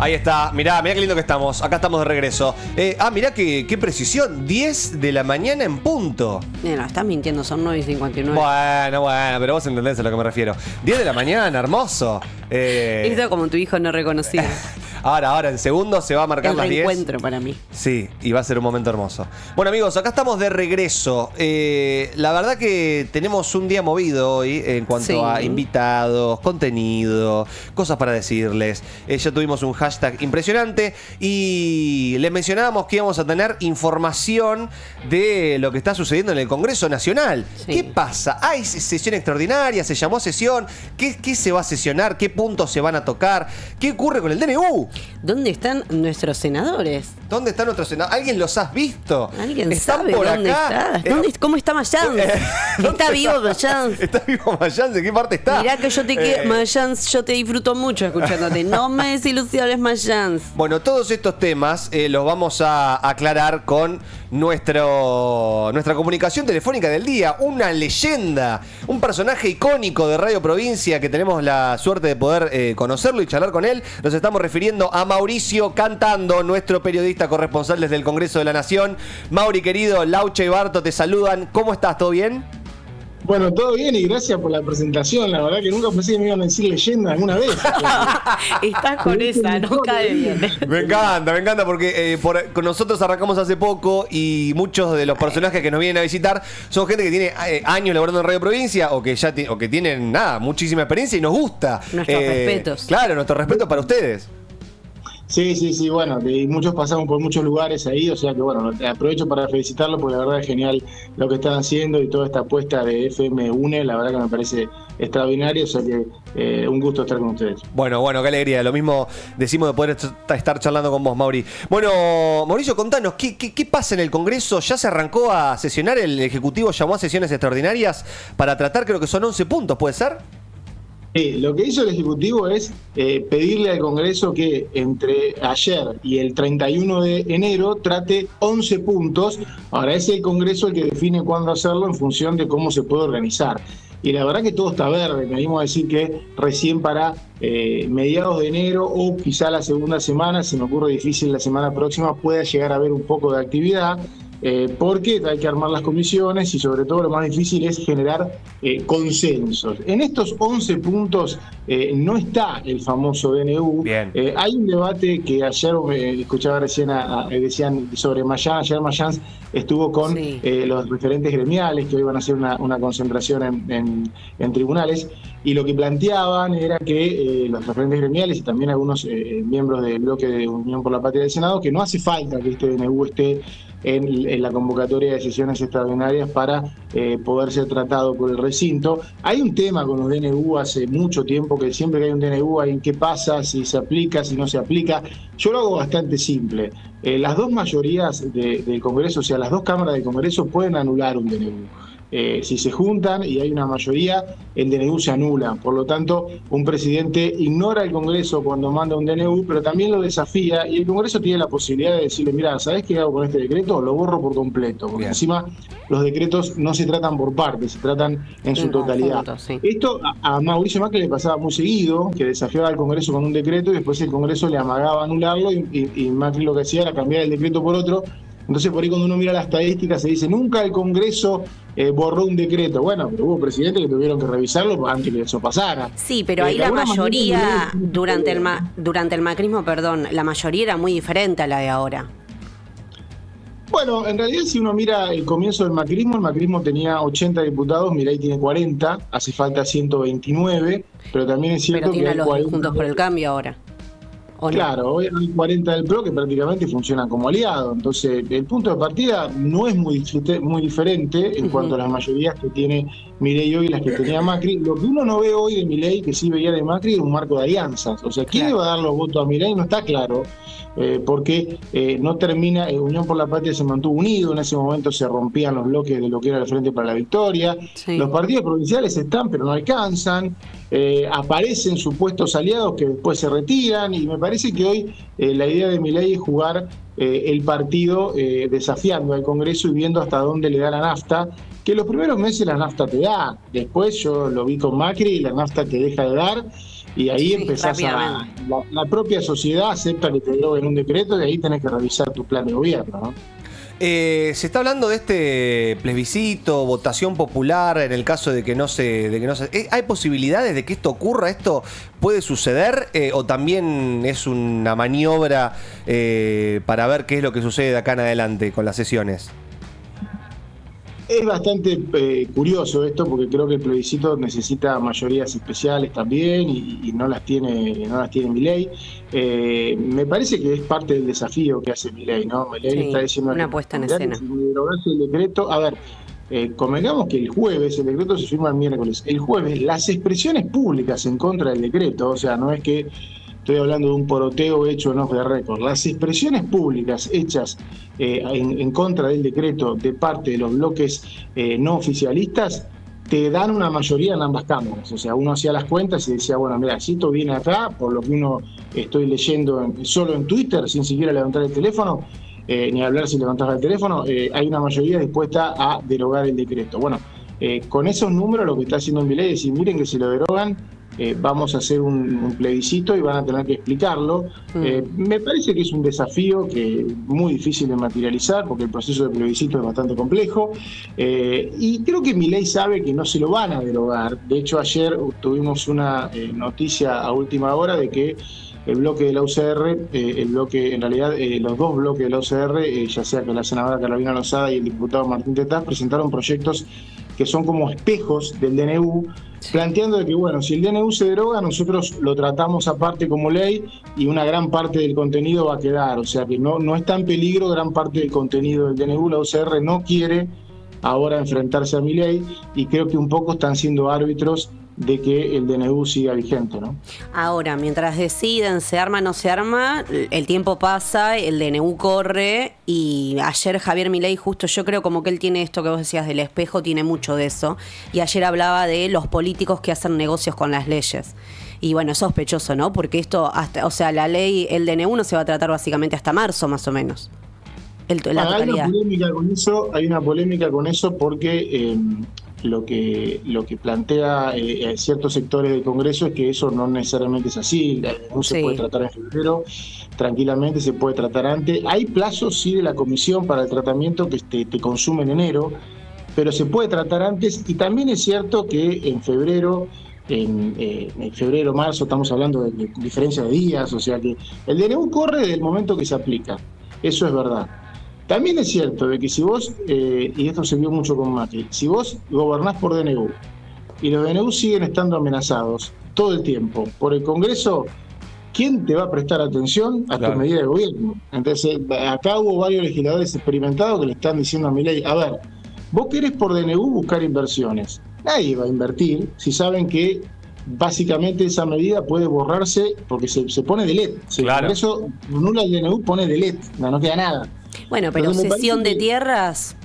Ahí está, mirá qué lindo que estamos. Acá estamos de regreso. Mirá qué precisión. 10 de la mañana en punto. No, estás mintiendo, son 9:59. Bueno, pero vos entendés a lo que me refiero. 10 de la mañana, hermoso. Esto como tu hijo no reconocido. Ahora, en segundos se va a marcar las 10. El reencuentro para mí. Sí, y va a ser un momento hermoso. Bueno, amigos, acá estamos de regreso. La verdad que tenemos un día movido hoy en cuanto a invitados, contenido, cosas para decirles. Ya tuvimos un hashtag impresionante y les mencionábamos que íbamos a tener información de lo que está sucediendo en el Congreso Nacional. Sí. ¿Qué pasa? ¿Hay sesión extraordinaria? ¿Se llamó sesión? ¿Qué se va a sesionar? ¿Qué puntos se van a tocar? ¿Qué ocurre con el DNU? ¿Dónde están nuestros senadores? ¿Dónde están nuestros senadores? ¿Alguien los has visto? ¿Alguien sabe dónde está? ¿Cómo está Mayans? ¿Está vivo Mayans? ¿Está vivo Mayans? ¿En qué parte está? Mirá que yo te quiero, Mayans, yo te disfruto mucho escuchándote. No me desilusiones, Mayans. Bueno, todos estos temas los vamos a aclarar con nuestra comunicación telefónica del día. Una leyenda, un personaje icónico de Radio Provincia que tenemos la suerte de poder conocerlo y charlar con él. Nos estamos refiriendo a Mauricio Cantando, nuestro periodista corresponsal desde el Congreso de la Nación. Mauri, querido, Laucha y Barto te saludan. ¿Cómo estás? ¿Todo bien? Bueno, todo bien y gracias por la presentación. La verdad que nunca pensé que me iban a decir leyenda alguna vez. Estás con esa, no cae bien. Me encanta porque con nosotros arrancamos hace poco y muchos de los personajes que nos vienen a visitar son gente que tiene años laborando en Radio Provincia o que tienen muchísima experiencia y nos gusta. Nuestros respetos. Claro, nuestro respeto para ustedes. Sí, bueno, y muchos pasamos por muchos lugares ahí, o sea que bueno, aprovecho para felicitarlo porque la verdad es genial lo que están haciendo y toda esta apuesta de FM UNE, la verdad que me parece extraordinario, o sea que un gusto estar con ustedes. Bueno, qué alegría, lo mismo decimos de poder estar charlando con vos, Mauri. Bueno, Mauricio, contanos, ¿qué pasa en el Congreso? ¿Ya se arrancó a sesionar? ¿El Ejecutivo llamó a sesiones extraordinarias para tratar, creo que son 11 puntos, ¿puede ser? Sí, lo que hizo el Ejecutivo es pedirle al Congreso que entre ayer y el 31 de enero trate 11 puntos. Ahora es el Congreso el que define cuándo hacerlo en función de cómo se puede organizar. Y la verdad que todo está verde, me animo a decir que recién para mediados de enero o quizá la segunda semana, se me ocurre difícil la semana próxima, pueda llegar a haber un poco de actividad. Porque hay que armar las comisiones y sobre todo lo más difícil es generar consensos. En estos 11 puntos no está el famoso DNU. Hay un debate que ayer escuchaba recién, decían sobre Mayans. Ayer Mayans estuvo con los referentes gremiales que hoy van a hacer una concentración en tribunales y lo que planteaban era que los referentes gremiales y también algunos miembros del bloque de Unión por la Patria del Senado, que no hace falta que este DNU esté en la convocatoria de sesiones extraordinarias para poder ser tratado por el recinto. Hay un tema con los DNU hace mucho tiempo, que siempre que hay un DNU hay qué pasa, si se aplica, si no se aplica. Yo lo hago bastante simple. Las dos mayorías del Congreso, o sea, las dos cámaras del Congreso pueden anular un DNU. Si se juntan y hay una mayoría, el DNU se anula. Por lo tanto, un presidente ignora el Congreso cuando manda un DNU, pero también lo desafía y el Congreso tiene la posibilidad de decirle, mira, ¿sabés qué hago con este decreto? Lo borro por completo. Porque encima los decretos no se tratan por partes, se tratan en su totalidad. Esto a Mauricio Macri le pasaba muy seguido, que desafiaba al Congreso con un decreto y después el Congreso le amagaba anularlo y Macri lo que hacía era cambiar el decreto por otro. Entonces por ahí cuando uno mira las estadísticas se dice, nunca el Congreso borró un decreto. Bueno, pero hubo presidentes que tuvieron que revisarlo antes que eso pasara. Sí, pero ahí la mayoría, durante el macrismo, la mayoría era muy diferente a la de ahora. Bueno, en realidad si uno mira el comienzo del macrismo, el macrismo tenía 80 diputados, Milei tiene 40, hace falta 129, pero también es cierto pero tiene que hay los 40... Juntos por el Cambio ahora. Claro, hoy hay 40 del PRO que prácticamente funcionan como aliados. Entonces, el punto de partida no es muy diferente en cuanto a las mayorías que tiene Milei hoy y las que tenía Macri. Lo que uno no ve hoy de Milei, que sí veía de Macri, es un marco de alianzas. O sea, ¿quién le va a dar los votos a Milei? No está claro. Porque no termina, Unión por la Patria se mantuvo unido, en ese momento se rompían los bloques de lo que era el Frente para la Victoria, los partidos provinciales están pero no alcanzan, aparecen supuestos aliados que después se retiran y me parece que hoy la idea de Milei es jugar el partido desafiando al Congreso y viendo hasta dónde le da la nafta, que los primeros meses la nafta te da, después yo lo vi con Macri y la nafta te deja de dar. Y ahí Sí, empezás rápidamente. la propia sociedad acepta que te droguen un decreto y ahí tenés que revisar tu plan de gobierno, ¿no? Se está hablando de este plebiscito, votación popular, en el caso de que no se... ¿Hay posibilidades de que esto ocurra? ¿Esto puede suceder? ¿O también es una maniobra para ver qué es lo que sucede de acá en adelante con las sesiones? Es bastante curioso esto porque creo que el plebiscito necesita mayorías especiales también y no las tiene Milei. Me parece que es parte del desafío que hace Milei, ¿no? Milei Sí, está diciendo una que puesta en escena. si derogarse el decreto, a ver, convengamos que el jueves, el decreto se firma el miércoles, el jueves las expresiones públicas en contra del decreto, o sea, no es que estoy hablando de un poroteo hecho en off the record. Las expresiones públicas hechas en contra del decreto de parte de los bloques no oficialistas te dan una mayoría en ambas cámaras. O sea, uno hacía las cuentas y decía, bueno, mira, si esto viene acá, por lo que uno estoy leyendo solo en Twitter, sin siquiera levantar el teléfono, ni hablar si levantás el teléfono, hay una mayoría dispuesta a derogar el decreto. Bueno, con esos números lo que está haciendo Milei es decir, miren que si lo derogan, vamos a hacer un plebiscito y van a tener que explicarlo. Me parece que es un desafío que muy difícil de materializar porque el proceso de plebiscito es bastante complejo y creo que Milei sabe que no se lo van a derogar. De hecho, ayer tuvimos una noticia a última hora de que el bloque de la UCR, los dos bloques de la UCR, ya sea que la senadora Carolina Lozada y el diputado Martín Tetaz, presentaron proyectos que son como espejos del DNU, planteando de que, bueno, si el DNU se deroga, nosotros lo tratamos aparte como ley y una gran parte del contenido va a quedar. O sea que no está en peligro gran parte del contenido del DNU. La UCR no quiere ahora enfrentarse a Milei y creo que un poco están siendo árbitros de que el DNU siga vigente, ¿no? Ahora, mientras deciden se arma o no se arma, el tiempo pasa, el DNU corre y ayer Javier Milei, justo yo creo como que él tiene esto que vos decías del espejo, tiene mucho de eso, y ayer hablaba de los políticos que hacen negocios con las leyes. Y bueno, es sospechoso, ¿no? Porque esto, hasta, o sea, la ley, el DNU no se va a tratar básicamente hasta marzo más o menos. La Hay totalidad. hay una polémica con eso porque lo que plantea ciertos sectores del Congreso es que eso no necesariamente es así. No se puede tratar en febrero, tranquilamente se puede tratar antes. Hay plazos, sí, de la comisión para el tratamiento que te consume en enero, pero se puede tratar antes. Y también es cierto que en febrero, marzo, estamos hablando de diferencia de días, o sea que el DNU corre desde el momento que se aplica. Eso es verdad. También es cierto de que si vos, y esto se vio mucho con Macri, si vos gobernás por DNU y los DNU siguen estando amenazados todo el tiempo por el Congreso, ¿quién te va a prestar atención a tu medida de gobierno? Entonces, acá hubo varios legisladores experimentados que le están diciendo a Milei, a ver, vos querés por DNU buscar inversiones. Nadie va a invertir si saben que básicamente esa medida puede borrarse porque se pone delete. Si el Congreso anula el DNU, pone delete, no queda nada. Bueno, pero cesión de tierras,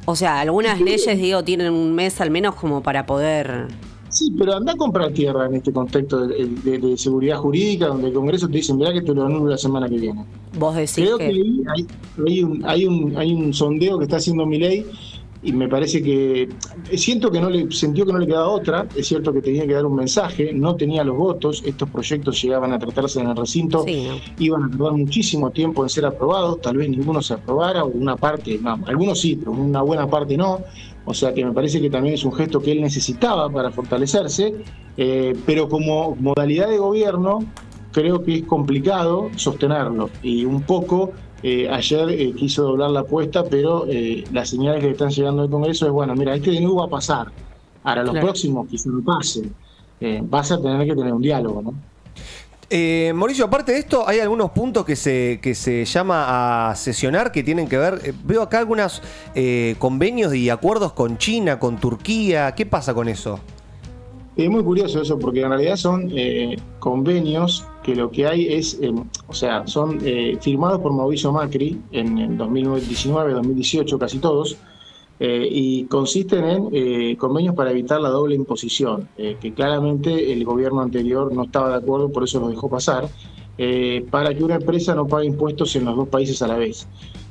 o sea, algunas leyes, digo, tienen un mes al menos como para poder... Sí, pero anda a comprar tierra en este contexto de seguridad jurídica, donde el Congreso te dice, mirá que te lo anulo la semana que viene. Vos decís creo que hay un sondeo que está haciendo Milei y me parece que sintió que no le quedaba otra. Es cierto que tenía que dar un mensaje, no tenía los votos, estos proyectos llegaban a tratarse en el recinto, iban a tardar muchísimo tiempo en ser aprobados, tal vez ninguno se aprobara o una parte, no, algunos sí, pero una buena parte no. O sea que me parece que también es un gesto que él necesitaba para fortalecerse, pero como modalidad de gobierno creo que es complicado sostenerlo y un poco... ayer quiso doblar la apuesta, pero las señales que están llegando al Congreso es, bueno, mira, este DNU va a pasar. Ahora, los próximos quizás no pasen. Vas a tener que tener un diálogo, ¿no? Mauricio, aparte de esto, hay algunos puntos que se llama a sesionar que tienen que ver, veo acá algunos convenios y acuerdos con China, con Turquía. ¿Qué pasa con eso? Es muy curioso eso, porque en realidad son convenios que lo que hay es, son firmados por Mauricio Macri en 2019, 2018, casi todos, y consisten en convenios para evitar la doble imposición, que claramente el gobierno anterior no estaba de acuerdo, por eso lo dejó pasar, para que una empresa no pague impuestos en los dos países a la vez.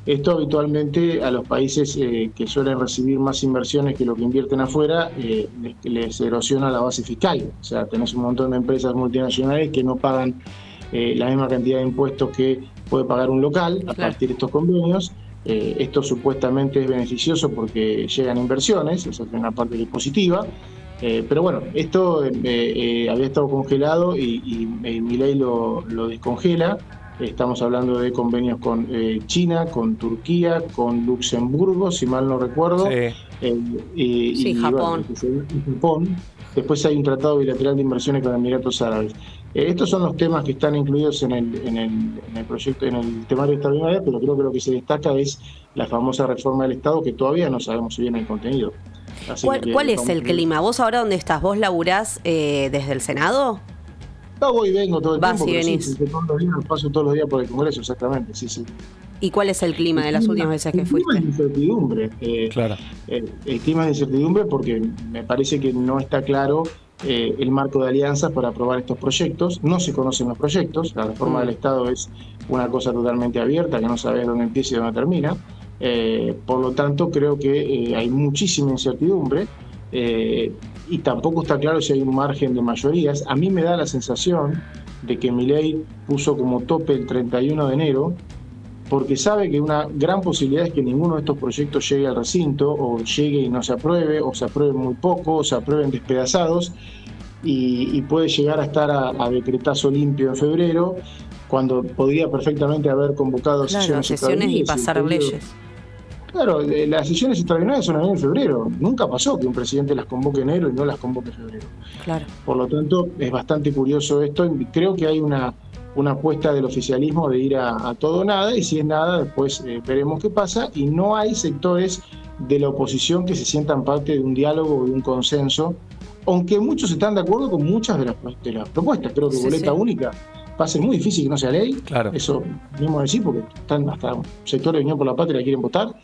Esto habitualmente a los países que suelen recibir más inversiones que lo que invierten afuera, les erosiona la base fiscal. O sea, tenés un montón de empresas multinacionales que no pagan la misma cantidad de impuestos que puede pagar un local a partir de estos convenios. Esto supuestamente es beneficioso porque llegan inversiones, esa es una parte que es positiva. Pero bueno, esto había estado congelado y Milei lo descongela. Estamos hablando de convenios con China, con Turquía, con Luxemburgo, si mal no recuerdo. Sí, Japón. Bueno, Japón. Después hay un tratado bilateral de inversiones con Emiratos Árabes. Estos son los temas que están incluidos en el proyecto, en el temario extraordinario, pero creo que lo que se destaca es la famosa reforma del Estado, que todavía no sabemos bien el contenido. ¿Cuál es el clima? ¿Vos ahora dónde estás? ¿Vos laburás desde el Senado? No, voy y vengo todo el Vas tiempo. Y venís. Sí, todos los días, paso todos los días por el Congreso, exactamente, sí. ¿Y cuál es el clima de las últimas veces que fuiste? El clima es de incertidumbre. Claro. El clima es de incertidumbre porque me parece que no está claro el marco de alianzas para aprobar estos proyectos. No se conocen los proyectos. La reforma del Estado es una cosa totalmente abierta, que no sabes dónde empieza y dónde termina. Por lo tanto, creo que hay muchísima incertidumbre. Y tampoco está claro si hay un margen de mayorías. A mí me da la sensación de que Milei puso como tope el 31 de enero porque sabe que una gran posibilidad es que ninguno de estos proyectos llegue al recinto, o llegue y no se apruebe, o se apruebe muy poco, o se aprueben despedazados, y puede llegar a estar a decretazo limpio en febrero, cuando podría perfectamente haber convocado sesiones y pasar leyes. Claro, las sesiones extraordinarias son en febrero. Nunca pasó que un presidente las convoque en enero y no las convoque en febrero. Claro. Por lo tanto, es bastante curioso esto. Creo que hay una apuesta del oficialismo de ir a todo o nada, y si es nada, después veremos qué pasa. Y no hay sectores de la oposición que se sientan parte de un diálogo o de un consenso, aunque muchos están de acuerdo con muchas de las propuestas. Creo que boleta única va a ser muy difícil que no sea ley. Claro. Eso mismo decir, porque están hasta sectores de Unión por la Patria que quieren votar.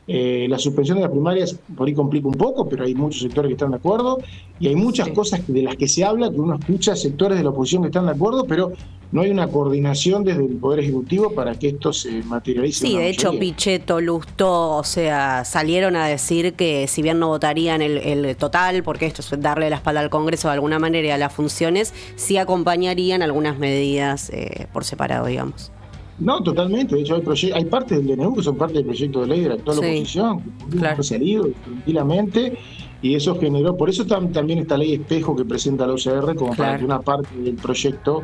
La suspensión de las primarias por ahí complica un poco, pero hay muchos sectores que están de acuerdo, y hay muchas cosas de las que se habla, que uno escucha sectores de la oposición que están de acuerdo, pero no hay una coordinación desde el Poder Ejecutivo para que esto se materialice. Sí, de hecho Pichetto, Lustó, o sea, salieron a decir que si bien no votarían el total, porque esto es darle la espalda al Congreso de alguna manera y a las funciones, sí acompañarían algunas medidas por separado, digamos. No, totalmente. De hecho, hay partes del DNU que son parte del proyecto de ley de la actual oposición, que han salido tranquilamente, y eso generó. Por eso también esta ley espejo que presenta la UCR, como para que una parte del proyecto,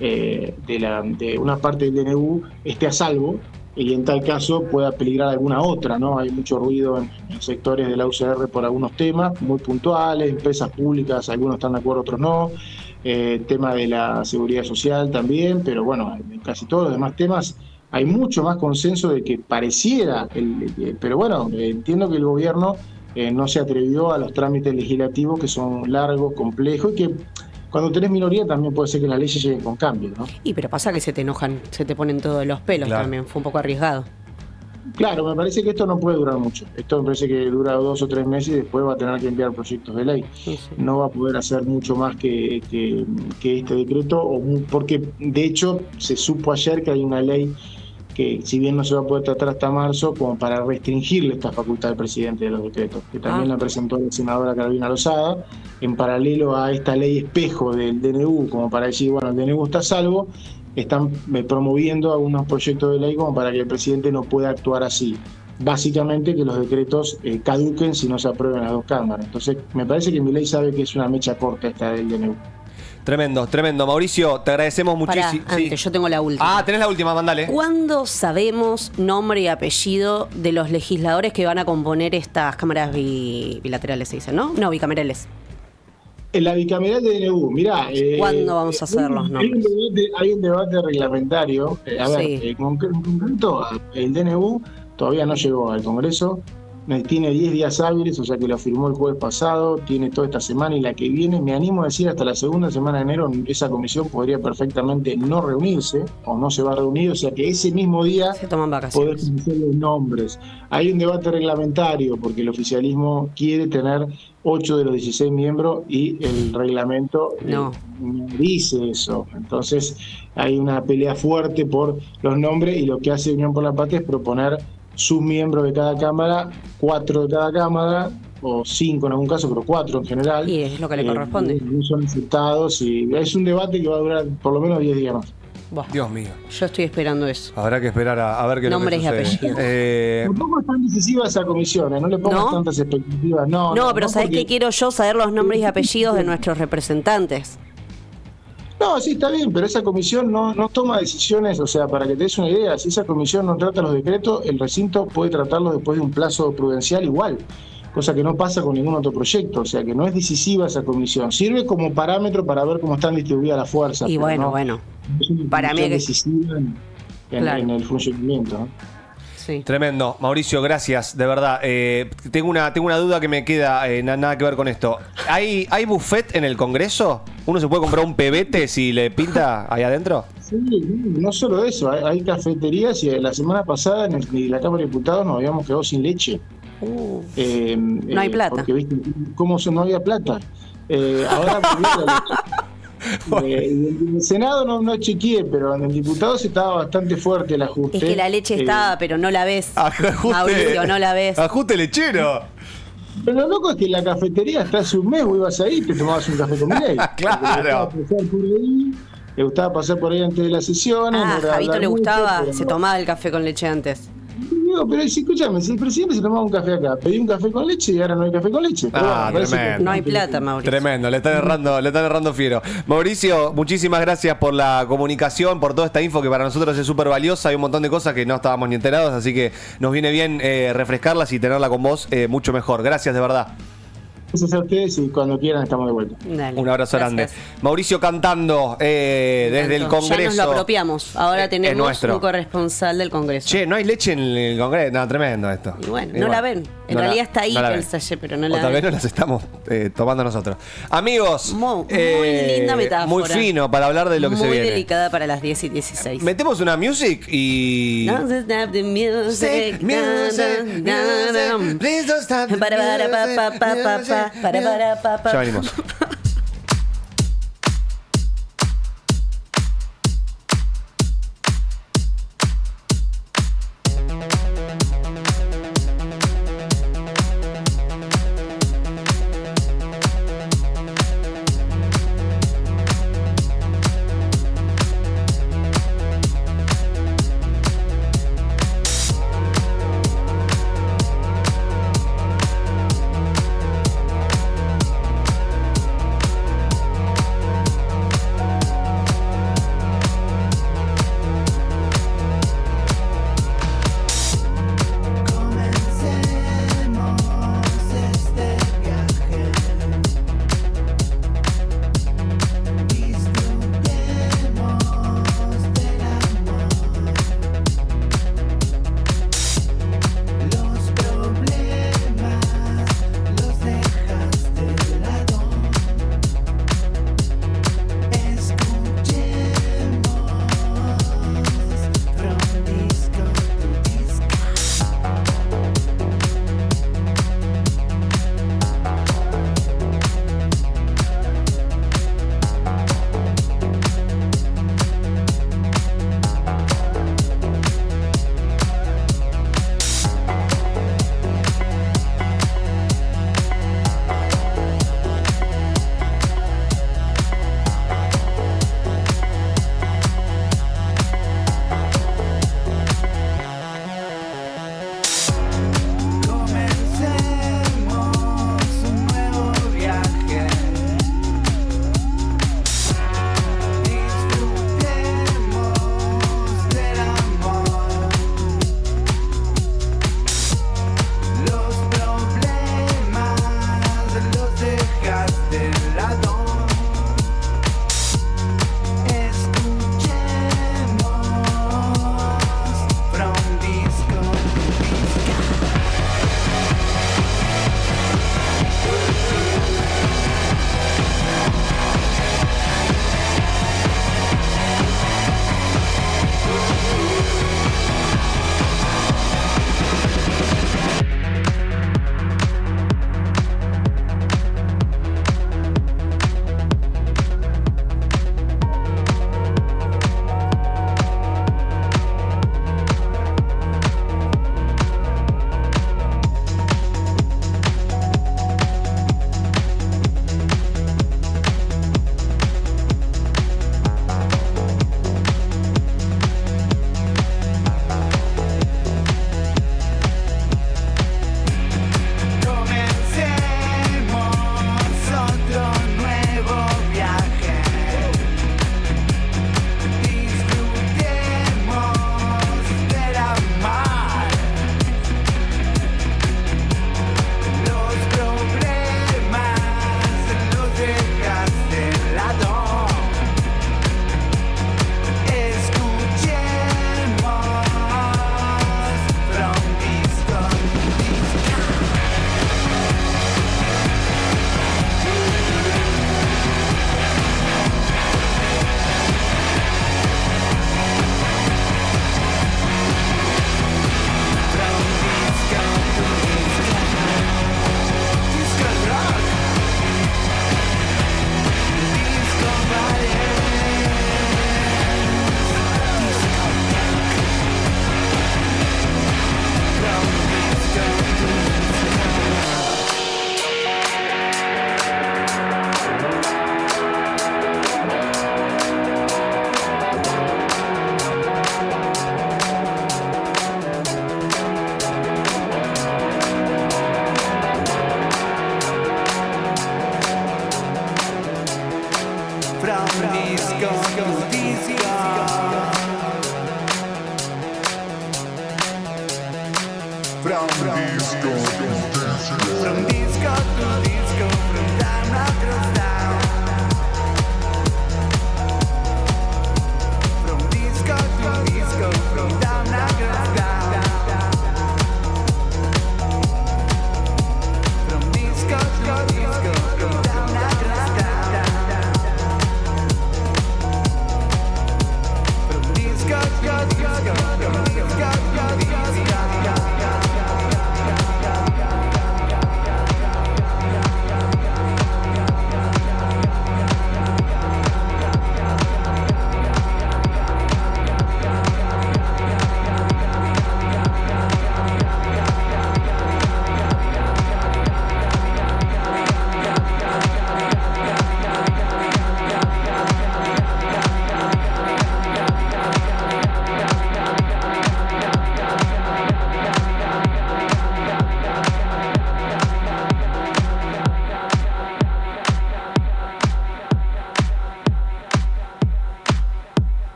de una parte del DNU, esté a salvo, y en tal caso pueda peligrar alguna otra, ¿no? Hay mucho ruido en sectores de la UCR por algunos temas muy puntuales, empresas públicas, algunos están de acuerdo, otros no. Tema de la seguridad social también, pero bueno, en casi todos los demás temas hay mucho más consenso de que pareciera, pero bueno, entiendo que el gobierno no se atrevió a los trámites legislativos, que son largos, complejos, y que cuando tenés minoría también puede ser que las leyes lleguen con cambios, ¿no? Y pero pasa que se te enojan, se te ponen todos los pelos también, fue un poco arriesgado. Claro, me parece que esto no puede durar mucho. Esto me parece que dura 2 o 3 meses y después va a tener que enviar proyectos de ley. Sí. No va a poder hacer mucho más que este decreto, porque de hecho se supo ayer que hay una ley que, si bien no se va a poder tratar hasta marzo, como para restringirle esta facultad al presidente de los decretos, que también la presentó la senadora Carolina Lozada, en paralelo a esta ley espejo del DNU, como para decir, bueno, el DNU está a salvo. Están promoviendo algunos proyectos de ley como para que el presidente no pueda actuar así. Básicamente que los decretos caduquen si no se aprueben las dos cámaras. Entonces, me parece que Milei sabe que es una mecha corta esta del DNU. Tremendo, tremendo. Mauricio, te agradecemos muchísimo. Antes, yo tengo la última. Tenés la última, mandale. ¿Cuándo sabemos nombre y apellido de los legisladores que van a componer estas cámaras bilaterales, se dice, ¿no? No, bicamerales. En la bicameral de DNU, mirá. ¿Cuándo vamos a hacer los nombres? Hay un debate reglamentario. En concreto, el DNU todavía no llegó al Congreso. tiene 10 días hábiles, o sea que lo firmó el jueves pasado, tiene toda esta semana y la que viene. Me animo a decir hasta la segunda semana de enero esa comisión podría perfectamente no reunirse o no se va a reunir, o sea que ese mismo día se toman vacaciones. poder conocer los nombres. Hay un debate reglamentario porque el oficialismo quiere tener 8 de los 16 miembros y el reglamento no dice eso. Entonces hay una pelea fuerte por los nombres y lo que hace Unión por la Patria es proponer sus miembros de cada cámara, 4 de cada cámara, o 5 en algún caso, pero 4 en general. Y es lo que le corresponde. No son aceptados y es un debate que va a durar por lo menos 10 días más. Buah. Dios mío. Yo estoy esperando eso. Habrá que esperar a ver qué Nombres es lo que y sucede. apellidos. Tampoco es tan decisiva esa comisión, no le pongas tantas expectativas. No, pero ¿sabés qué quiero yo? Saber los nombres y apellidos de nuestros representantes. No, sí, está bien, pero esa comisión no toma decisiones, o sea, para que te des una idea, si esa comisión no trata los decretos, el recinto puede tratarlos después de un plazo prudencial igual, cosa que no pasa con ningún otro proyecto, o sea, que no es decisiva esa comisión. Sirve como parámetro para ver cómo están distribuidas las fuerzas. Y bueno, es una para mí es decisiva en el funcionamiento, ¿no? Sí. Tremendo. Mauricio, gracias, de verdad. Tengo una duda que me queda, nada que ver con esto. ¿Hay buffet en el Congreso? ¿Uno se puede comprar un pebete si le pinta ahí adentro? Sí, no solo eso, hay cafeterías y la semana pasada en la Cámara de Diputados nos habíamos quedado sin leche. No hay plata. Porque, ¿viste? ¿Cómo no había plata? Ahora volvió la leche. En el Senado no chequeé, pero en el diputado sí estaba bastante fuerte el ajuste. Es que la leche estaba, pero no la ves. Mauricio, no la ves. Ajuste lechero. Pero lo loco es que en la cafetería hasta hace un mes vos ibas ahí y te tomabas un café con Milei. Claro. Le gustaba pasar por ahí antes de las sesiones. A Javito le gustaba, mucho, se tomaba el café con leche antes. Digo, pero si escúchame, si el presidente se tomaba un café acá, pedí un café con leche y ahora no hay café con leche. Pero tremendo. No hay plata, Mauricio. Tremendo, le están errando fiero. Mauricio, muchísimas gracias por la comunicación, por toda esta info que para nosotros es súper valiosa. Hay un montón de cosas que no estábamos ni enterados, así que nos viene bien refrescarlas y tenerla con vos mucho mejor. Gracias, de verdad. Gracias a ustedes y cuando quieran estamos de vuelta. Dale, un abrazo grande. Mauricio cantando desde el Congreso. Ya nos lo apropiamos. Ahora tenemos un corresponsal del Congreso. Che, no hay leche en el Congreso. No, tremendo esto. Y bueno, no la ven. En realidad está ahí el sallé, pero no la ven. O tal vez no las estamos tomando nosotros. Amigos. Muy linda metáfora. Muy fino para hablar de lo que se viene. Muy delicada para las 10 y 16. Metemos una music y... Don't stop the music. Please don't stop the music. Ya venimos.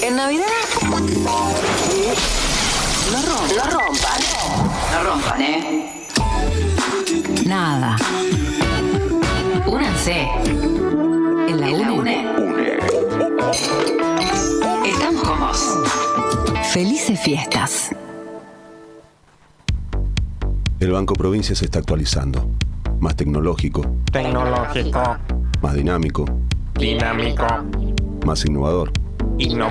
En Navidad, no rompan, Nada. Únanse. En la UNE. Estamos con vos. Felices fiestas. El Banco Provincia se está actualizando. Más tecnológico. Más dinámico. Más innovador. En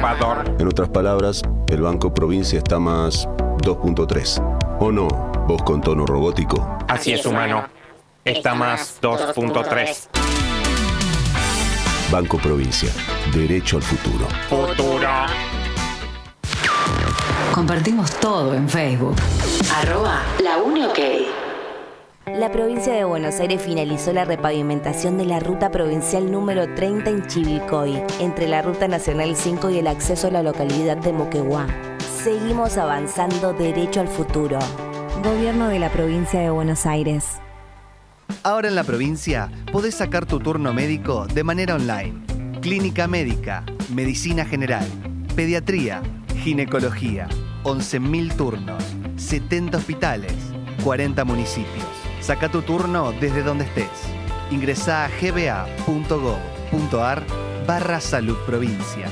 otras palabras, el Banco Provincia está más 2.3. ¿O no? Vos con tono robótico. Así es, humano. Está más 2.3. Banco Provincia. Derecho al futuro. Compartimos todo en Facebook. @LaUneOK. La provincia de Buenos Aires finalizó la repavimentación de la ruta provincial número 30 en Chivilcoy, entre la ruta nacional 5 y el acceso a la localidad de Moquegua. Seguimos avanzando derecho al futuro. Gobierno de la provincia de Buenos Aires. Ahora en la provincia podés sacar tu turno médico de manera online. Clínica médica, medicina general, pediatría, ginecología, 11.000 turnos, 70 hospitales, 40 municipios. Saca tu turno desde donde estés. Ingresá a gba.gov.ar/salud provincia.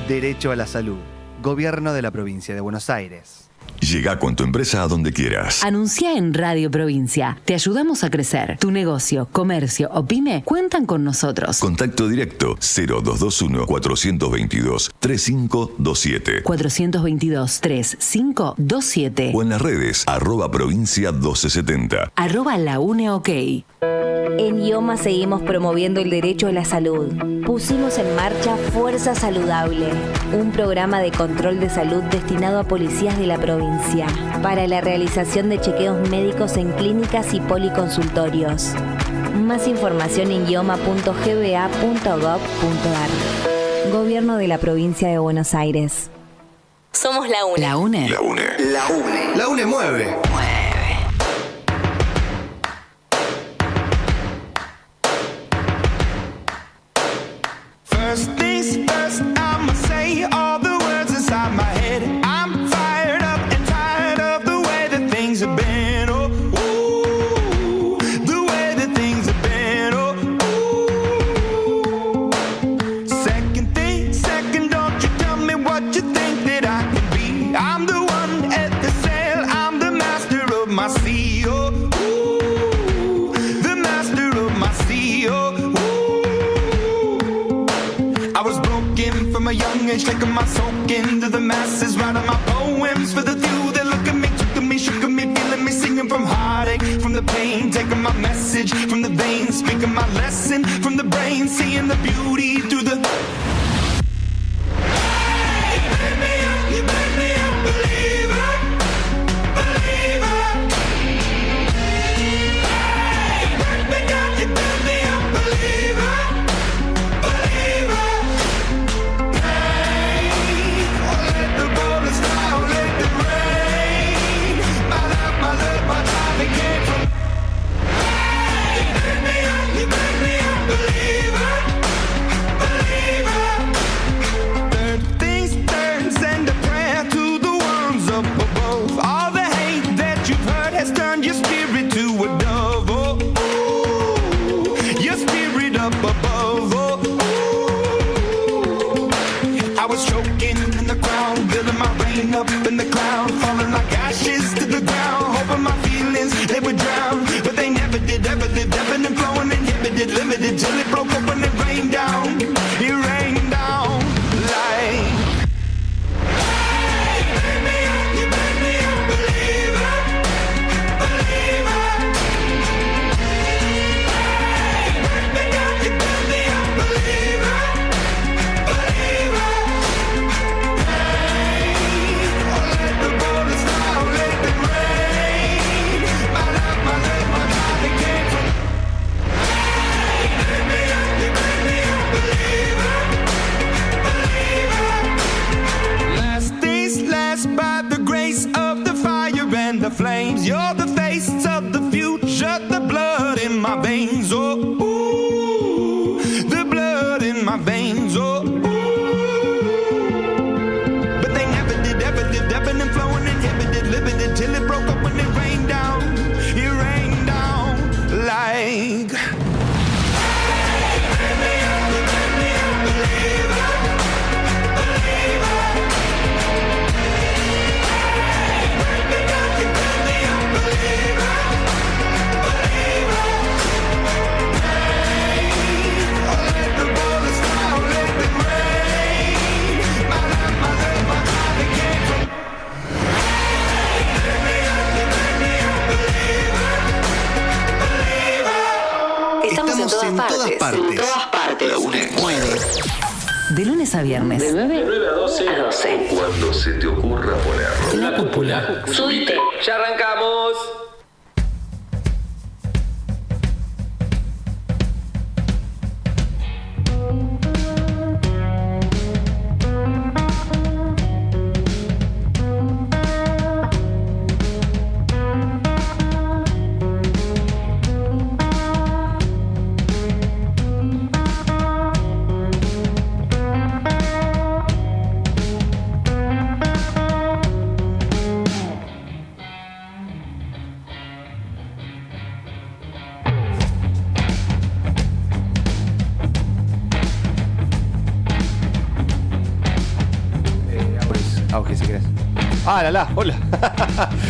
Derecho a la salud. Gobierno de la provincia de Buenos Aires. Llega con tu empresa a donde quieras. Anuncia en Radio Provincia. Te ayudamos a crecer. Tu negocio, comercio o pyme cuentan con nosotros. Contacto directo 0221 422 3527. 422-3527. O en las redes @provincia 1270. @LaUneOK. En IOMA seguimos promoviendo el derecho a la salud. Pusimos en marcha Fuerza Saludable, un programa de control de salud destinado a policías de la provincia, para la realización de chequeos médicos en clínicas y policonsultorios. Más información en ioma.gba.gov.ar. Gobierno de la provincia de Buenos Aires. Somos la UNE. La UNE. La UNE. La UNE. La UNE mueve. First things first, I'ma say all the words inside my head. I'm fired up and tired of the way that things have been. Oh, ooh, the way that things have been. Oh, ooh. Second thing, second, don't you tell me what you think that I can be. I'm the one at the sail, I'm the master of my sea. Oh, ooh, the master of my sea. Oh, I was broken from a young age, taking my soak into the masses, writing my poems for the few that look at me, took at me, shook at me, feeling me, singing from heartache, from the pain, taking my message from the veins, speaking my lesson from the brain, seeing the beauty through the... Hey, you made me a believer, believer. Hey, break me down, you made me a believer, believer. Up in the cloud, falling like ashes to the ground, hoping my feelings they would drown, but they never did, ever lived, ebbing and flowing, inhibited, limited, till it broke open and rained down, it rained down like... Hey, you made me a believer, believer. Hey, break me down, you made me a believer, believer. By the grace of the fire and the flames, you're the face of the future, the blood in my veins, oh, ooh, the blood in my veins, oh, ooh. De lunes a viernes. De 9 a 12. Cuando se te ocurra ponerlo. La cúpula. Subite. Ya arrancamos. Auge, si querés. Ah, hola.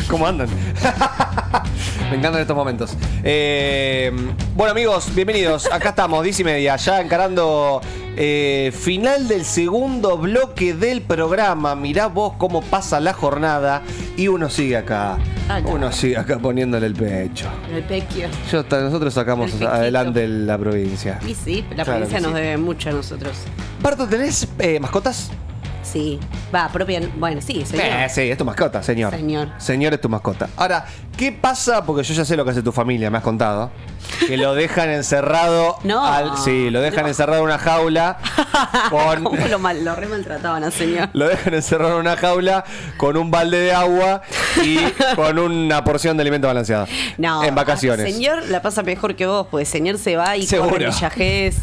¿Cómo andan? Me encantan estos momentos. Bueno, amigos, bienvenidos. Acá estamos, 10:30, ya encarando final del segundo bloque del programa. Mirá vos cómo pasa la jornada y uno sigue acá. Uno sigue acá poniéndole el pecho. El pequio. Nosotros sacamos adelante la provincia. Y sí, la provincia nos debe mucho a nosotros. Barto, ¿tenés mascotas? Sí, propia. Bueno, sí, señor. Sí, es tu mascota, señor. Señor es tu mascota. Ahora, ¿qué pasa? Porque yo ya sé lo que hace tu familia, me has contado. Que lo dejan encerrado. Lo dejan encerrado en una jaula. ¿Cómo lo re maltrataban al señor? Lo dejan encerrado en una jaula con un balde de agua y con una porción de alimento balanceado. No. En vacaciones. El señor la pasa mejor que vos, porque el señor se va y Seguro. corre el yajés,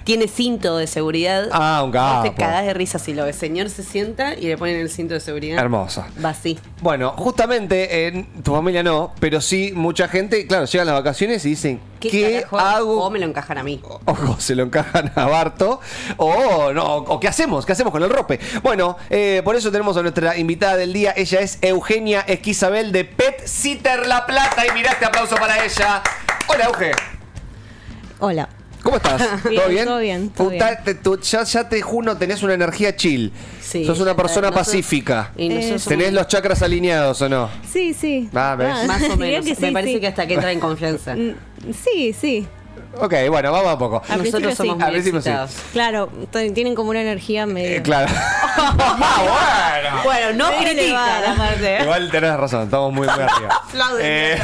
tiene cinto de seguridad. Ah, un capo. Te cagás de risa si lo ves. El señor se sienta y le ponen el cinto de seguridad. Hermosa. Va así. Bueno, justamente en tu familia no, pero sí mucha gente, claro, llegan las vacaciones y dicen, ¿qué hago? O me lo encajan a mí. O se lo encajan a Barto. O ¿qué hacemos? ¿Qué hacemos con el rope? Bueno, por eso tenemos a nuestra invitada del día. Ella es Eugenia Esquizabel de Pet Sitter La Plata. Y mirá este aplauso para ella. Hola, Euge. Hola. ¿Cómo estás? ¿Todo bien? Todo bien, todo bien. Ya te juro, tenés una energía chill. Sí, sos una persona pacífica. ¿Tenés los chakras alineados o no? Sí, sí. ¿Ves? Más o menos. Que sí, me parece sí. que hasta que entra en confianza. Sí. Ok, bueno, vamos a poco. Nosotros somos muy excitados. Claro, tienen como una energía medio... Claro. Bueno, no critica la parte. Igual tenés razón, estamos muy arriba. Aplauden.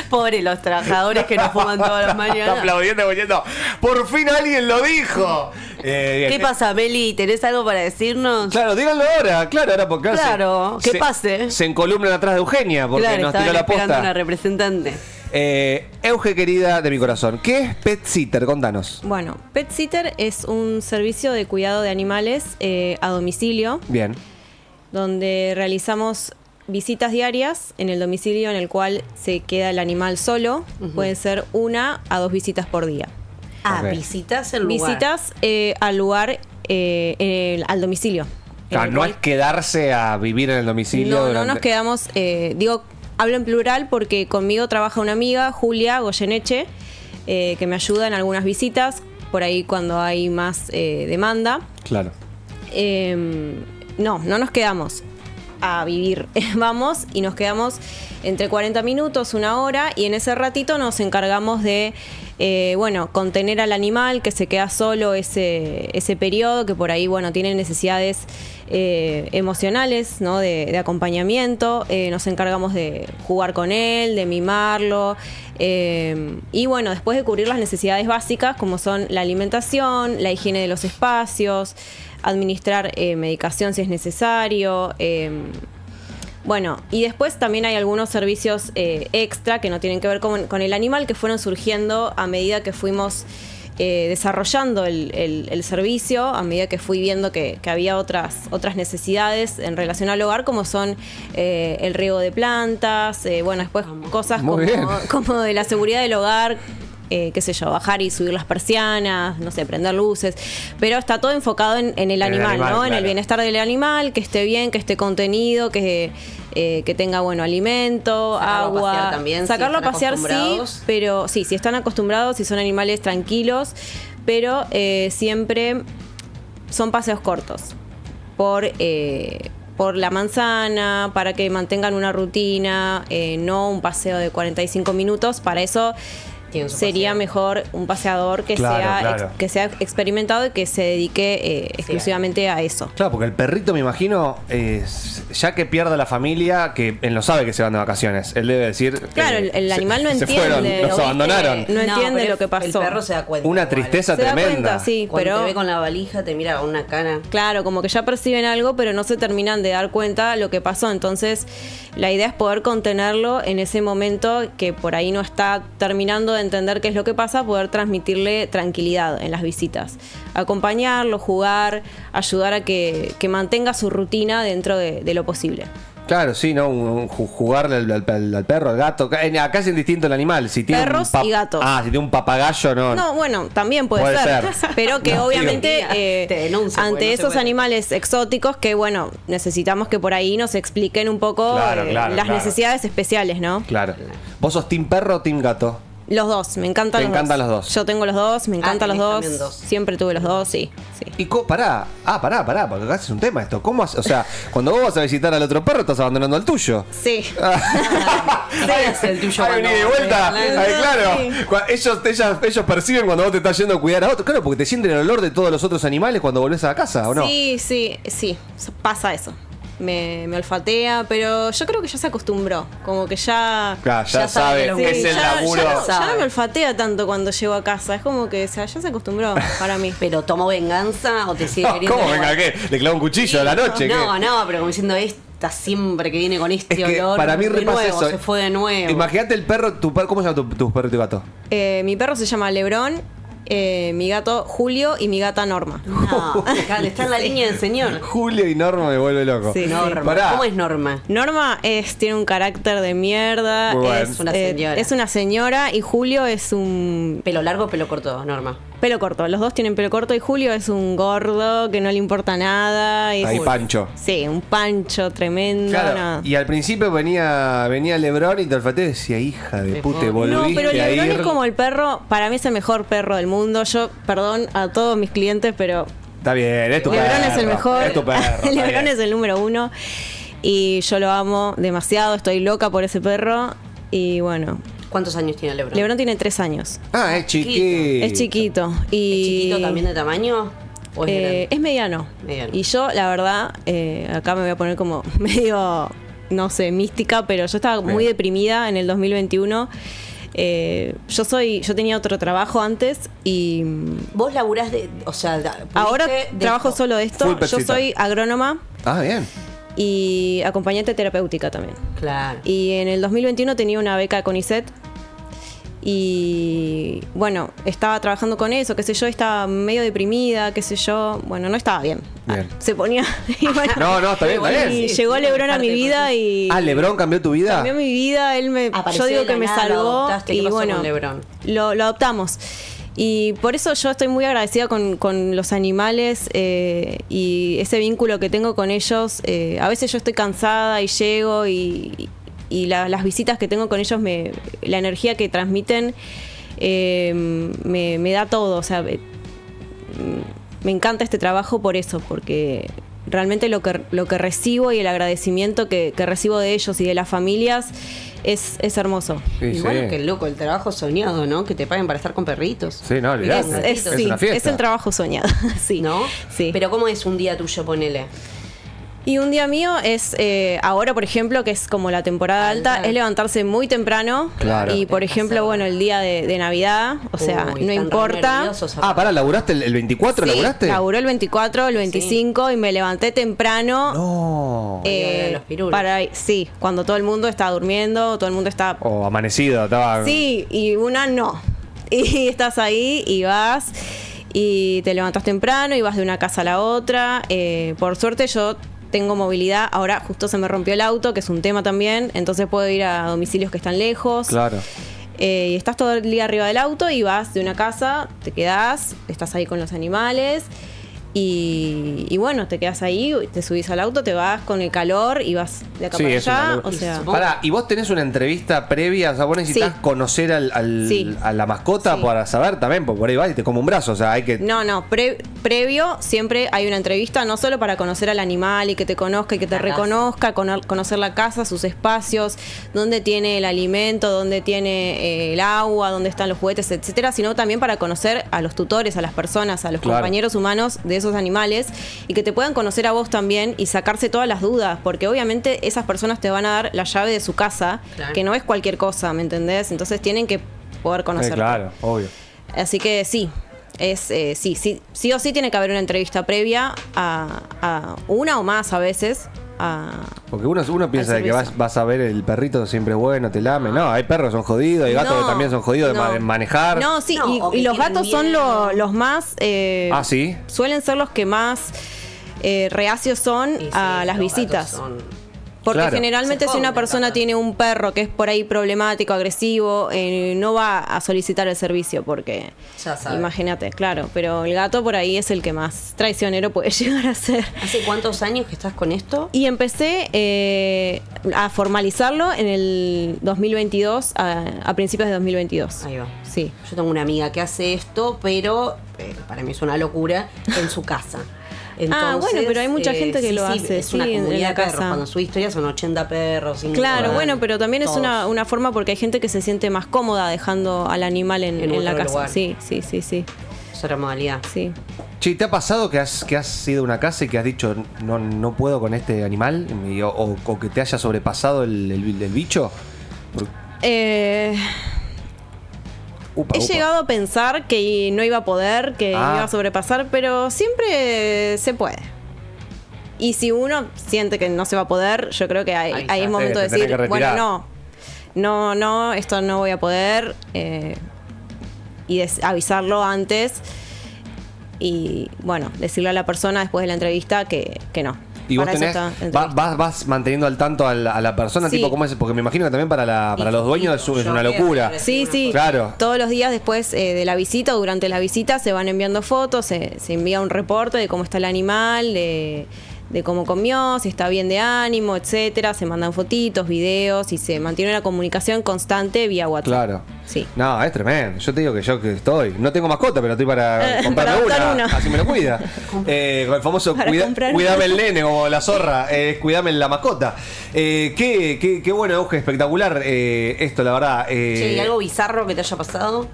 Pobre los trabajadores que nos fuman todas las mañanas. Está aplaudiendo, diciendo, por fin alguien lo dijo. ¿Qué pasa, Meli? ¿Tenés algo para decirnos? Claro, díganlo ahora, porque que pase. Se encolumnan atrás de Eugenia porque nos tiró la posta. Una representante. Euge, querida de mi corazón, ¿qué es Pet Sitter? Contanos. Bueno, Pet Sitter es un servicio de cuidado de animales a domicilio. Bien. Donde realizamos visitas diarias en el domicilio en el cual se queda el animal solo. Pueden ser 1 a 2 visitas por día. Visitas el lugar. Visitas al lugar, al domicilio. No es quedarse a vivir en el domicilio. No nos quedamos, hablo en plural porque conmigo trabaja una amiga, Julia Goyeneche, que me ayuda en algunas visitas, por ahí cuando hay más demanda. Claro. No nos quedamos a vivir. Vamos y nos quedamos entre 40 minutos, 1 hora, y en ese ratito nos encargamos de contener al animal que se queda solo ese periodo, que por ahí tiene necesidades emocionales, ¿no? de acompañamiento. Nos encargamos de jugar con él, de mimarlo, y después de cubrir las necesidades básicas como son la alimentación, la higiene de los espacios, administrar medicación si es necesario. Y después también hay algunos servicios extra que no tienen que ver con el animal, que fueron surgiendo a medida que fuimos desarrollando el servicio, a medida que fui viendo que había otras necesidades en relación al hogar, como son el riego de plantas, después cosas como de la seguridad del hogar, qué sé yo, bajar y subir las persianas, no sé, prender luces, pero está todo enfocado en el animal, ¿no? Claro. En el bienestar del animal, que esté bien, que esté contenido, que tenga alimento, agua. Sacarlo a pasear sí, pero sí, si están acostumbrados, si son animales tranquilos, pero siempre son paseos cortos por la manzana, para que mantengan una rutina, no un paseo de 45 minutos. Para eso sería mejor un paseador que que sea experimentado y que se dedique exclusivamente a eso. Claro, porque el perrito, me imagino, ya que pierda la familia, que él no sabe que se van de vacaciones. Él debe decir... Claro, el animal no entiende. Fueron, nos abandonaron. No entiende lo que pasó. El perro se da cuenta. Una tristeza tremenda. Se da cuenta, sí, Cuando pero... te ve con la valija, te mira con una cara. Claro, como que ya perciben algo, pero no se terminan de dar cuenta lo que pasó. Entonces, la idea es poder contenerlo en ese momento que por ahí no está terminando de entender qué es lo que pasa, poder transmitirle tranquilidad en las visitas. Acompañarlo, jugar, ayudar a que mantenga su rutina dentro de lo posible. Claro, sí, ¿no? Jugarle al perro, al gato. Acá es indistinto el animal. Si tiene perros y gatos. Ah, si tiene un papagayo, no. No, bueno, también puede ser. Pero que obviamente ante esos animales exóticos que, bueno, necesitamos que por ahí nos expliquen un poco las necesidades especiales, ¿no? Claro. ¿Vos sos team perro o team gato? Los dos, me encantan los dos. Me encantan los dos. Yo tengo los dos, me encantan los dos. Dos. Siempre tuve los dos, sí. Y pará, porque acá es un tema esto. ¿Cómo o sea, cuando vos vas a visitar al otro perro, estás abandonando al tuyo. Sí. El tuyo Ay, vení de vuelta. Ay, claro. Ellos perciben cuando vos te estás yendo a cuidar a otro. Claro, porque te sienten el olor de todos los otros animales cuando volvés a la casa, ¿o no? Sí, pasa eso. Me olfatea, pero yo creo que ya se acostumbró. Como que ya sabe que es el laburo. Ya no me olfatea tanto cuando llego a casa. Es como que ya se acostumbró para mí. ¿Pero tomó venganza o te sigue queriendo? ¿Cómo venga qué? ¿Le clava un cuchillo a la noche? No, pero como diciendo esta siempre que viene con este olor. Para mí repasa eso. Se fue de nuevo. Imagínate el perro, ¿cómo se llama tu perro y tu gato? Mi perro se llama Lebrón. Mi gato Julio y mi gata Norma. No, está en la línea del señor. Julio y Norma me vuelve loco. Sí, Norma. ¿Cómo es Norma? Norma tiene un carácter de mierda. Bueno. Es una señora. Es una señora y Julio es un... ¿Pelo largo o pelo corto, Norma? Pelo corto, los dos tienen pelo corto y Julio es un gordo que no le importa nada. Ahí pancho. Sí, un pancho tremendo. Claro, no. y al principio venía Lebrón y te olfateó y decía, hija de puta, volviste. No, pero Lebrón a ir. es como el perro, para mí es el mejor perro del mundo. Yo, perdón a todos mis clientes, pero... Está bien, es tu perro. Lebrón es el mejor. Es tu perro. Lebrón es el número 1 y yo lo amo demasiado, estoy loca por ese perro y bueno... ¿Cuántos años tiene Lebrón? Lebrón tiene 3 años. Ah, es chiquito. Es chiquito. Y ¿Es chiquito también de tamaño? ¿O es mediano. Y yo, la verdad, acá me voy a poner como medio, no sé, mística, pero yo estaba muy deprimida en el 2021. Yo tenía otro trabajo antes y... ¿Vos laburás ahora trabajo solo de esto. Yo soy agrónoma. Ah, bien. Y acompañante terapéutica también. Claro. Y en el 2021 tenía una beca de CONICET. Y bueno, estaba trabajando con eso, qué sé yo, estaba medio deprimida, qué sé yo. Bueno, no estaba bien. Se ponía... Y bueno, no, está bien, está bien. Y llegó Lebrón a mi vida y... Ah, ¿Lebrón cambió tu vida? Cambió mi vida, yo digo que me salvó. Y bueno, lo adoptamos. Y por eso yo estoy muy agradecida con los animales y ese vínculo que tengo con ellos. A veces yo estoy cansada y llego y las visitas que tengo con ellos, la energía que transmiten me da todo. O sea, me encanta este trabajo por eso, porque realmente lo que recibo y el agradecimiento que recibo de ellos y de las familias es hermoso. Sí, igual que loco, el trabajo soñado, ¿no? Que te paguen para estar con perritos. Sí, no, olvidate. Es una fiesta. Es el trabajo soñado. Sí. ¿No? Sí. Pero ¿cómo es un día tuyo, ponele? Y un día mío es, ahora por ejemplo, que es como la temporada alta, es levantarse muy temprano. Claro. Y por ejemplo, bueno, el día de Navidad, o sea, no importa. Pará, ¿laburaste el 24? Sí, ¿Laburaste? Laburó el 24, el 25 y me levanté temprano. No. Cuando todo el mundo está durmiendo, todo el mundo está... O amanecido, estaba... Sí, y una no. Y estás ahí y vas y te levantas temprano y vas de una casa a la otra. Por suerte yo tengo movilidad. Ahora justo se me rompió el auto, que es un tema también. Entonces puedo ir a domicilios que están lejos. Claro. Y estás todo el día arriba del auto y vas de una casa, te quedás, estás ahí con los animales. Y bueno, te quedas ahí, te subís al auto, te vas con el calor y vas de acá para allá. O sea, pará, ¿y vos tenés una entrevista previa? O sea, vos necesitas conocer a la mascota para saber también, porque por ahí vas y te come un brazo. O sea, hay que... No, previo siempre hay una entrevista, no solo para conocer al animal y que te conozca y que te reconozca, conocer la casa, sus espacios, dónde tiene el alimento, dónde tiene el agua, dónde están los juguetes, etcétera, sino también para conocer a los tutores, a las personas, a los compañeros humanos de esos animales y que te puedan conocer a vos también y sacarse todas las dudas, porque obviamente esas personas te van a dar la llave de su casa, que no es cualquier cosa, ¿me entendés? Entonces tienen que poder conocer. Claro, obvio. Así que sí. Sí o sí tiene que haber una entrevista previa a una o más a veces. Porque uno piensa de que vas a ver el perrito siempre es bueno, te lame. No, hay perros que son jodidos, hay gatos que también son jodidos de manejar. No, sí, y los gatos son los más... ¿sí? Suelen ser los que más reacios son a las visitas. Porque generalmente si una persona tiene un perro que es por ahí problemático, agresivo, no va a solicitar el servicio porque, imagínate, claro, pero el gato por ahí es el que más traicionero puede llegar a ser. ¿Hace cuántos años que estás con esto? Y empecé a formalizarlo en el 2022, a principios de 2022. Ahí va. Sí. Yo tengo una amiga que hace esto, pero para mí es una locura, en su casa. Entonces, bueno, pero hay mucha gente que lo hace. Es una comunidad en la de perros. casa. Cuando sube historia son 80 perros. Claro, bueno, pero también es una forma porque hay gente que se siente más cómoda dejando al animal en la casa. Lugar. Sí. Es otra modalidad. Sí. Che, ¿te ha pasado que has ido a una casa y que has dicho no puedo con este animal? O que te haya sobrepasado el bicho? He llegado a pensar que no iba a poder, que iba a sobrepasar, pero siempre se puede. Y si uno siente que no se va a poder, yo creo que hay un momento de decir, bueno, no, esto no voy a poder, y avisarlo antes y, bueno, decirle a la persona después de la entrevista que no. Y vos vas manteniendo al tanto a la persona, tipo, ¿cómo es? Porque me imagino que también para los dueños es una locura. Sí, claro. Todos los días después de la visita o durante la visita se van enviando fotos, se envía un reporte de cómo está el animal, de cómo comió, si está bien de ánimo, etcétera. Se mandan fotitos, videos y se mantiene una comunicación constante vía WhatsApp. Claro. Sí. No, es tremendo. Yo te digo que yo que estoy. No tengo mascota, pero estoy para comprarme una. Así me lo cuida. Con el famoso cuidame el nene, como la zorra. Cuidame la mascota. Qué bueno, Euge, espectacular esto, la verdad. Che, ¿y algo bizarro que te haya pasado?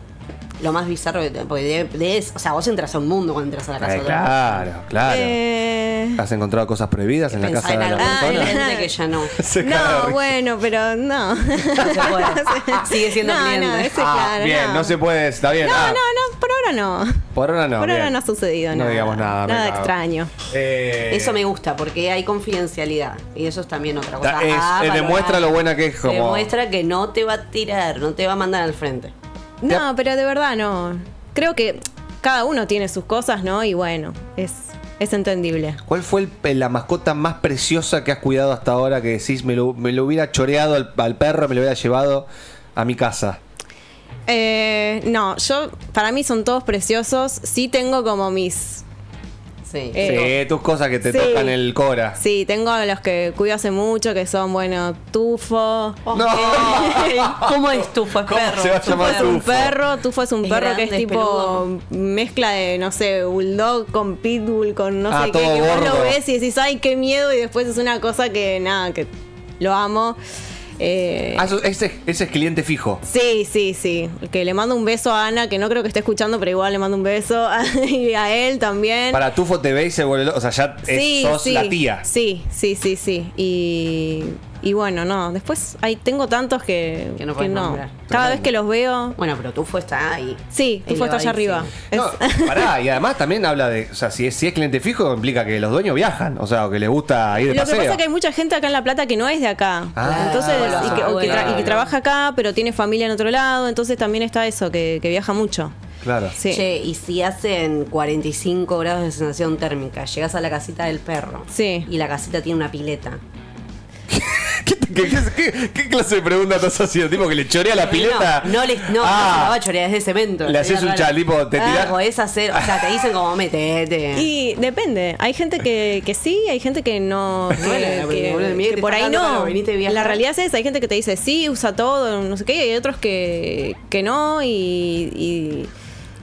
Lo más bizarro que porque o sea, vos entras a un mundo cuando entras a la casa. Claro. ¿Has encontrado cosas prohibidas en la casa de la persona? Que ya no. No, bueno, pero no. No se puede. Sigue siendo cliente. No, claro, bien, no se puede, está bien. No, por ahora no. Por ahora no. Por ahora no ha sucedido nada. No digamos nada. Nada extraño. Eso me gusta porque hay confidencialidad. Y eso es también otra cosa. Demuestra lo buena que es. Demuestra que no te va a tirar, no te va a mandar al frente. No, pero de verdad no. Creo que cada uno tiene sus cosas, ¿no? Y bueno, es entendible. ¿Cuál fue la mascota más preciosa que has cuidado hasta ahora que decís, me lo hubiera choreado al perro, me lo hubiera llevado a mi casa? No, para mí son todos preciosos. Sí tengo como mis... Sí, tus cosas que te tocan el cora. Sí, tengo a los que cuido hace mucho, que son, bueno, Tufo. No. ¿Cómo es Tufo? Es ¿Cómo perro. se va a llamar Tufo? Tufo es un perro grande, que es tipo peludo. mezcla de, no sé, bulldog con pitbull, con no sé qué. todo Que vos gordo. lo ves y decís, ay, qué miedo, y después es una cosa que, nada, que lo amo. Ese es cliente fijo. Sí. Que le mando un beso a Ana, que no creo que esté escuchando, pero igual le mando un beso y a él también. Para Tufo te ve y se vuelve loco. O sea, ya sos la tía. Sí. Y bueno, no. Después tengo tantos que no puedes nombrar. Cada vez que los veo. Bueno, pero Tufo está ahí. Sí, Tufo está allá arriba. Sí. No, pará, y además también habla de. O sea, si es cliente fijo, implica que los dueños viajan. O sea, o que les gusta ir de paseo. Lo que pasa es que hay mucha gente acá en La Plata que no es de acá. Entonces, y que trabaja acá, pero tiene familia en otro lado. Entonces también está eso, que viaja mucho. Claro. Sí. Che, y si hacen 45 grados de sensación térmica, llegas a la casita del perro. Sí. Y la casita tiene una pileta. ¿Qué clase de pregunta estás haciendo? ¿Tipo que le chorea la pileta? No se la va a chorear, es de cemento. Le haces un chal, tipo, te tirás. Podés hacer, o sea, te dicen como metete. Y depende. Hay gente que sí, hay gente que no. Que por ahí no. La realidad es esa. Hay gente que te dice sí, usa todo, no sé qué. Y hay otros que no. Y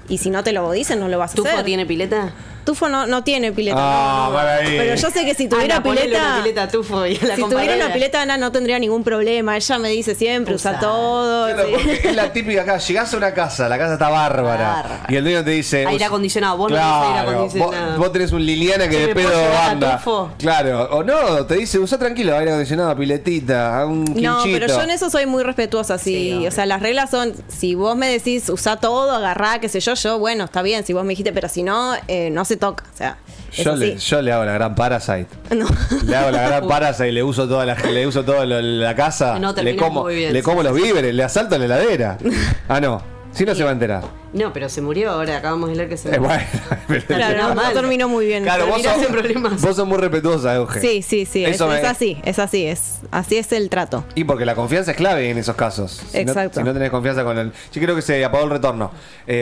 si no te lo dicen, no lo vas a hacer. ¿Tufo tiene pileta? Tufo no tiene pileta. Para ahí. Pero yo sé que si tuviera pileta, Tufo y si tuviera una pileta, Ana no tendría ningún problema. Ella me dice siempre, usa todo. Claro, sí. porque es la típica acá, llegás a una casa, la casa está bárbara. Y el dueño te dice. Aire acondicionado, vos no tenés aire acondicionado. Vos tenés un Liliana que de pedo anda. Claro, o no, te dice, usa tranquilo, aire acondicionado, piletita, un quinchito. No, pero yo en eso soy muy respetuosa, sí. O sea, las reglas son, si vos me decís, usa todo, agarrá, qué sé yo, bueno, está bien, si vos me dijiste, pero si no, no se toca, o sea. Yo le hago la gran Parasite. No. Le hago la gran Parasite, le uso toda la casa, No, le como los víveres, le asalto la heladera. No, si no se va a enterar. No, pero se murió ahora, acabamos de leer que se murió. Bueno, claro, no terminó muy bien. Claro, vos sos muy respetuosa, Euge. Sí, es así, así es el trato. Y porque la confianza es clave en esos casos. Exacto. Si no tenés confianza con el... Yo creo que se apagó el retorno.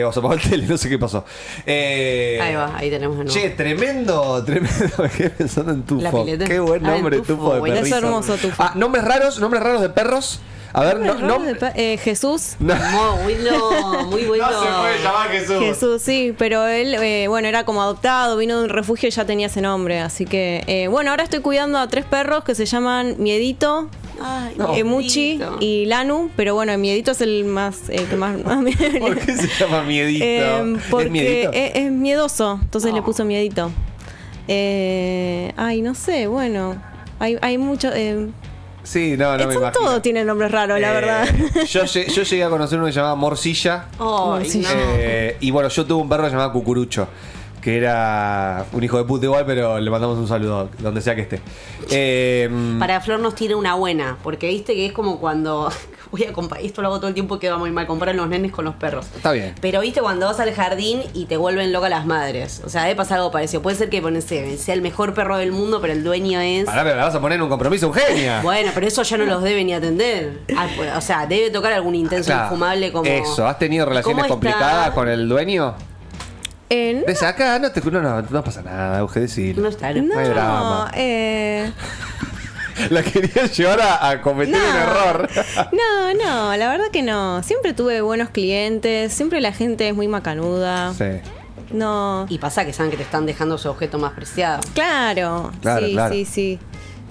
O se apagó el tele, no sé qué pasó. Ahí va, ahí tenemos de nuevo. Che, tremendo. Me quedé pensando en Tufo. Qué buen nombre, Tufo de perrito. Es hermoso, Tufo. Nombres raros de perros. A ver, Jesús. Muy bueno. No se puede llamar Jesús. Jesús, sí, pero él, era como adoptado, vino de un refugio y ya tenía ese nombre. Así que, ahora estoy cuidando a 3 perros que se llaman Miedito, Muchi y Lanu. Pero bueno, Miedito es el más. Que más ¿Por qué se llama Miedito? Porque es miedoso, entonces le puso Miedito. No sé, bueno. Hay mucho. Sí, no me imagino. Todo tiene nombres raros, la verdad. Yo llegué a conocer uno que se llamaba Morcilla. Y bueno, yo tuve un perro que se llamaba Cucurucho, que era un hijo de puta igual, pero le mandamos un saludo donde sea que esté. Para Flor nos tiene una buena, porque viste que es como cuando voy a comparar, esto lo hago todo el tiempo, queda muy mal, comparar los nenes con los perros. Está bien. Pero viste cuando vas al jardín y te vuelven loca las madres. O sea, debe pasar algo parecido. Puede ser que sea el mejor perro del mundo, pero el dueño es... Pará, pero la vas a poner en un compromiso, Eugenia. Bueno, pero eso ya no los debe ni atender. O sea, debe tocar algún intenso infumable como... Eso, ¿has tenido relaciones complicadas con el dueño? No. Desde acá no pasa nada, Euge, decir. No está. No hay drama. La quería llevar a cometer un error. No, la verdad que no. Siempre tuve buenos clientes, siempre la gente es muy macanuda. Sí. No. Y pasa que saben que te están dejando su objeto más preciado. Claro. Sí.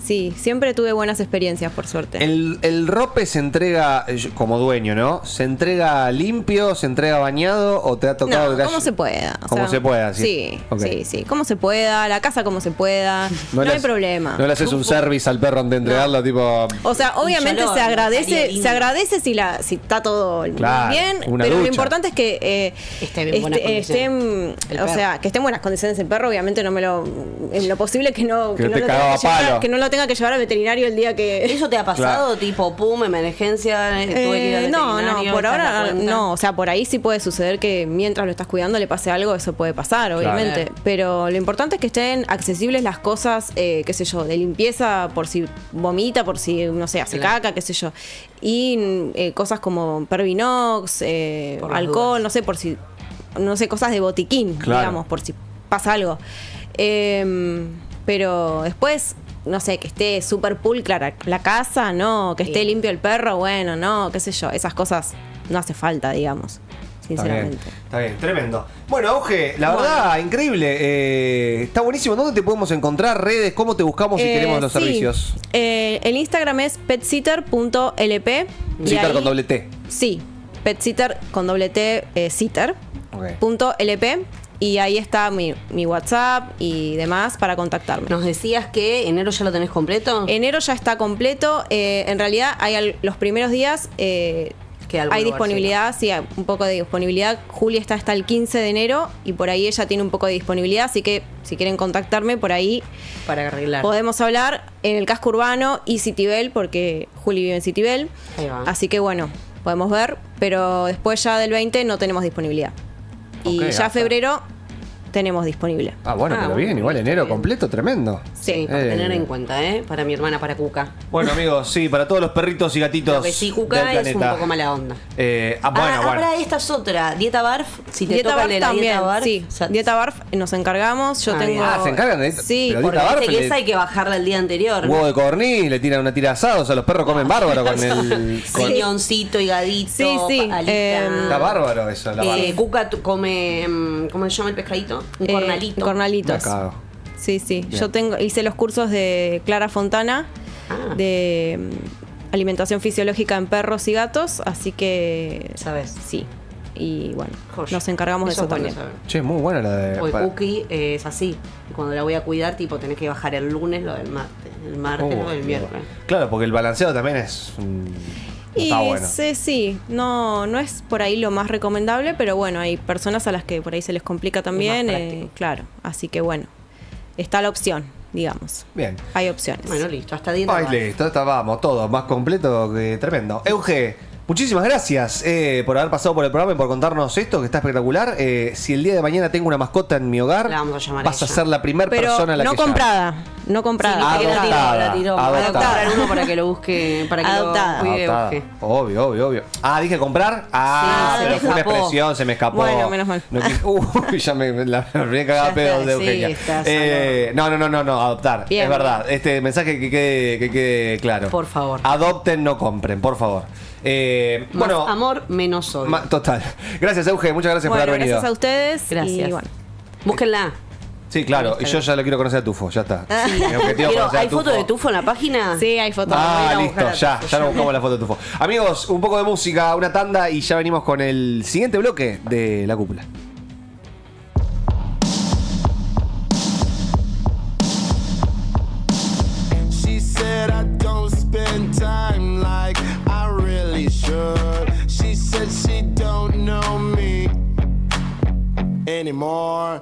Sí, siempre tuve buenas experiencias, por suerte. El rope se entrega como dueño, ¿no? ¿Se entrega limpio, se entrega bañado o te ha tocado? No, como se pueda. Como se pueda, sí. Sí, okay. sí, como se pueda, la casa como se pueda. No hay problema. No le haces un service al perro antes de entregarlo, tipo... O sea, obviamente se agradece si está todo bien, pero lo importante es que esté en buenas condiciones. Que esté en buenas condiciones el perro. Obviamente en lo posible que no lo tenga que llevar al veterinario el día que... ¿Eso te ha pasado? Tipo, emergencia, tuve que ir al veterinario? No, por ahora no. O sea, por ahí sí puede suceder que mientras lo estás cuidando le pase algo, eso puede pasar, obviamente. Claro. Pero lo importante es que estén accesibles las cosas, qué sé yo, de limpieza, por si vomita, por si, no sé, hace caca, qué sé yo. Y cosas como Pervinox, alcohol, no sé, por si... No sé, cosas de botiquín, digamos, por si pasa algo. Pero después... No sé, que esté súper pulcra la casa, no, que esté limpio el perro, bueno, no, qué sé yo, esas cosas no hace falta, digamos, sinceramente. Está bien, tremendo. Bueno, Auge, la verdad, increíble, está buenísimo. ¿Dónde te podemos encontrar? Redes, ¿cómo te buscamos si queremos los servicios? El Instagram es petsitter.lp. Sitter con doble T. Sí, petsitter con doble T, sitter.lp. Y ahí está mi WhatsApp y demás para contactarme. ¿Nos decías que enero ya lo tenés completo? Enero ya está completo. En realidad, los primeros días hay disponibilidad, sí, un poco de disponibilidad. Julia está hasta el 15 de enero y por ahí ella tiene un poco de disponibilidad. Así que si quieren contactarme, por ahí para arreglar. Podemos hablar en el casco urbano y Citibel, porque Juli vive en Citibel. Ahí va. Así que bueno, podemos ver. Pero después ya del 20 no tenemos disponibilidad. Y ya febrero tenemos disponible. Bueno, pero bien, igual enero completo, tremendo. Sí, para tener en cuenta, para mi hermana, para Cuca. Bueno, amigos, sí, para todos los perritos y gatitos. Lo que sí, Cuca es un poco mala onda. Ahora esta es otra, Dieta Barf. Si te toca el de la Dieta Barf. Sí, Dieta Barf nos encargamos. Yo tengo. ¿se encargan de Sí, pero porque Dieta Barf que esa hay que bajarla el día anterior. Huevo de codorniz, le tiran una tira asada, o sea, los perros comen bárbaro con el. Piñoncito, higadito, sí. Está bárbaro eso, la Barf. Cuca come, ¿cómo se llama el pescadito? eso? Un cornalito. Cornalitos. Sí. Bien. Yo hice los cursos de Clara Fontana de alimentación fisiológica en perros y gatos, así que... ¿Sabes? Sí. Y bueno, nos encargamos de eso también. Che, muy buena la de... Porque Cookie es así. Cuando la voy a cuidar, tipo, tenés que bajar el lunes lo del martes, el martes lo del miércoles. Claro, porque el balanceado también es... Está bueno. Sí, no es por ahí lo más recomendable, pero bueno, hay personas a las que por ahí se les complica también. Claro, así que bueno, está la opción, digamos. Bien. Hay opciones. Bueno, listo, hasta dieta. Ay, listo, vamos, todo más completo que tremendo. Euge, muchísimas gracias por haber pasado por el programa y por contarnos esto, que está espectacular. Si el día de mañana tengo una mascota en mi hogar, la vamos a llamar vas a ser la primera persona a la que no comprada. Sí, la tiró. Voy a comprar uno para que lo busque, para que adoptada. lo cuide. Obvio. Dije comprar. Sí, pero fue una expresión, se me escapó. Bueno, menos mal. Ya me habría cagado pedo de Eugenia. No, adoptar. Bien, es verdad. Este mensaje que quede claro. Por favor. Adopten, no compren, por favor. Más amor, menos odio. Total. Gracias, Euge. Muchas gracias por haber venido. Gracias a ustedes. Gracias. Y bueno. Búsquenla. Sí, claro. Y yo ya lo quiero conocer a Tufo. Ya está. Sí. ¿Hay fotos de Tufo en la página? Sí, hay fotos. Listo. Ya nos buscamos la foto de Tufo. Amigos, un poco de música, una tanda y ya venimos con el siguiente bloque de La Cúpula. She said I don't spend time like I really should. She said she don't know me anymore.